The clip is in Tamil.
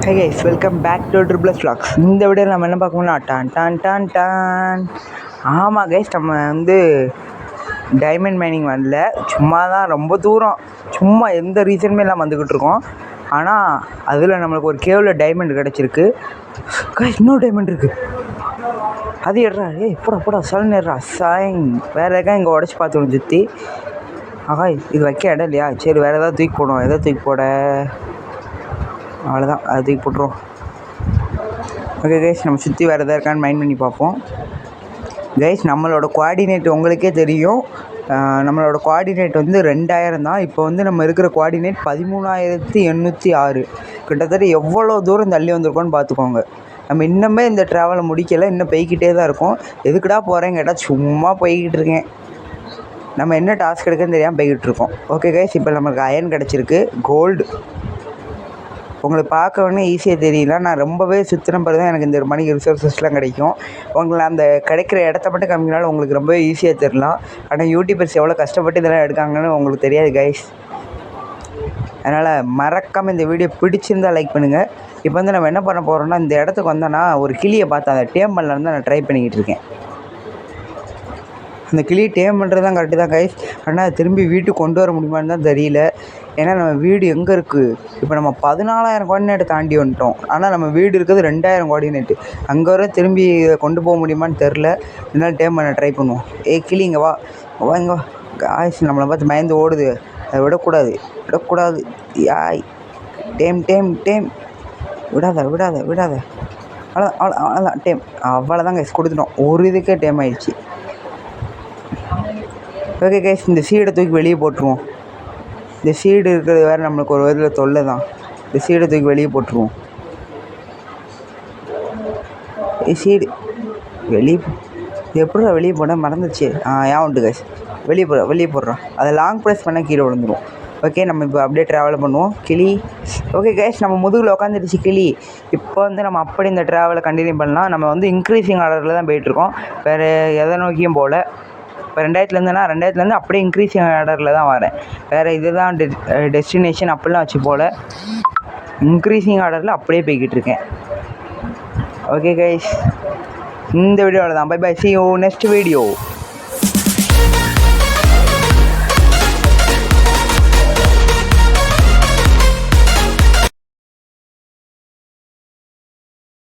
High guys, welcome back to triples vlogs. இந்த வீடியோவில் நம்ம என்ன பார்க்கணும்னா டான். ஆமாம் கைஸ், நம்ம டைமண்ட் மைனிங் வரல, சும்மா தான் ரொம்ப தூரம் சும்மா எந்த ரீசனுமே இல்லாமல் வந்துக்கிட்டு இருக்கோம். ஆனால் அதில் நம்மளுக்கு ஒரு கேவில் டைமண்ட் கிடச்சிருக்கு கைஸ். இன்னொரு டைமண்ட் இருக்குது, அது எடுறா. போடா சலன் எடுறா சாங். வேறு எதுக்காக இங்கே உடச்சி பார்த்துக்கணும் சுற்றி. ஆகா, இது வைக்க இடம் இல்லையா? சரி, வேறு எதாவது தூக்கி போடுவோம். எதாவது தூக்கி போட அவ்வளோதான், அது தூக்கி போட்டுருவோம். ஓகே கைஸ், நம்ம சுற்றி வேறு எதாவது இருக்கான்னு மைண்ட் பண்ணி பார்ப்போம். கைஸ், நம்மளோட கோஆர்டினேட் உங்களுக்கே தெரியும். நம்மளோட கோஆர்டினேட் 2000 தான். இப்போ நம்ம இருக்கிற கோஆர்டினேட் 13,806. கிட்டத்தட்ட எவ்வளோ தூரம் தள்ளி வந்திருக்கோன்னு பார்த்துக்கோங்க. நம்ம இன்னுமே இந்த ட்ராவலை முடிக்கலை, இன்னும் போய்கிட்டே தான் இருக்கோம். எதுக்குடா போகிறேன்னு கேட்டால் சும்மா போய்கிட்டு இருக்கேன். நம்ம என்ன டாஸ்க் எடுக்குன்னு தெரியாமல் போய்கிட்டு இருக்கோம். ஓகே கைஸ், இப்போ நமக்கு அயன் கிடச்சிருக்கு, கோல்டு. உங்களுக்கு பார்க்க வேணா ஈஸியாக தெரியல, நான் ரொம்பவே சுத்தின பிறகு தான் எனக்கு இந்த மணி ரிசோர்ஸஸ்லாம் கிடைக்கும். உங்களை அந்த கிடைக்கிற இடத்த மட்டும் கம்மினாலும் உங்களுக்கு ரொம்பவே ஈஸியாக தெரியலாம். ஆனால் யூடியூபர்ஸ் எவ்வளோ கஷ்டப்பட்டு இதெல்லாம் எடுக்காங்கன்னு உங்களுக்கு தெரியாது கைஸ். அதனால் மறக்காமல் இந்த வீடியோ பிடிச்சிருந்தால் லைக் பண்ணுங்கள். இப்போ நம்ம என்ன பண்ண போகிறோம்னா, இந்த இடத்துக்கு வந்தோன்னா ஒரு கிளியை பார்த்து அந்த டேம் பண்ணலான்னு தான் நான் ட்ரை பண்ணிக்கிட்டு இருக்கேன். அந்த கிளியை டேம் பண்ணுறது தான் கரெக்டு தான் கைஸ். ஆனால் அது திரும்பி வீட்டுக்கு கொண்டு வர முடியுமான்னு தான் தெரியல. ஏன்னா நம்ம வீடு எங்கே இருக்குது, இப்போ நம்ம 14,000 கோஆர்டினேட்டை தாண்டி வந்துட்டோம். ஆனால் நம்ம வீடு இருக்கிறது 2,000 கோஆர்டினேட்டு. அங்கே வர திரும்பி கொண்டு போக முடியுமான்னு தெரில. இருந்தாலும் டேம் பண்ண ட்ரை பண்ணுவோம். கிளி இங்கே வா இங்கே வா. காய்ஸ், நம்மளை பார்த்து பயந்து ஓடுது. அதை விடக்கூடாது. யாய், டேம் விடாத. அவ்வளோதான் டேம். அவ்வளோதான் கைஸ், கொடுத்துட்டோம். ஒரு இதுக்கே டேம் ஆயிடுச்சு. ஓகே கைஸ், இந்த சீடை தூக்கி வெளியே போட்டுருவோம். இந்த சீடு இருக்கிறது வேறு நம்மளுக்கு ஒரு விதத்தில் தொல்லை தான். இந்த சீடை தூக்கி வெளியே போட்டுருவோம். சீடு வெளியே எப்படிடா வெளியே போனால் மறந்துச்சு. ஏன் உண்டு கைஸ், வெளியே போடுறோம். அதை லாங் ப்ரெஸ் பண்ணால் கீழே விழுந்துடும். ஓகே, நம்ம இப்போ அப்படியே ட்ராவல் பண்ணுவோம். கிளி ஓகே கைஸ், நம்ம முதுகில் உட்காந்துருச்சு கிளி. இப்போ நம்ம அப்படி இந்த ட்ராவலை கண்டினியூ பண்ணலாம். நம்ம இன்க்ரீஸிங் ஆர்டரில் தான் போயிட்டுருக்கோம், வேறு எதை நோக்கியும் போல். இப்போ 2000 அப்படியே இன்க்ரீஸிங் ஆர்டரில் தான் வரேன். வேறு இதுதான் டெஸ்டினேஷன் அப்படிலாம் வச்சு போல் இன்க்ரீஸிங் ஆர்டரில் அப்படியே போய்கிட்டு இருக்கேன். ஓகே கைஸ், இந்த வீடியோவில் தான். Bye see you next video.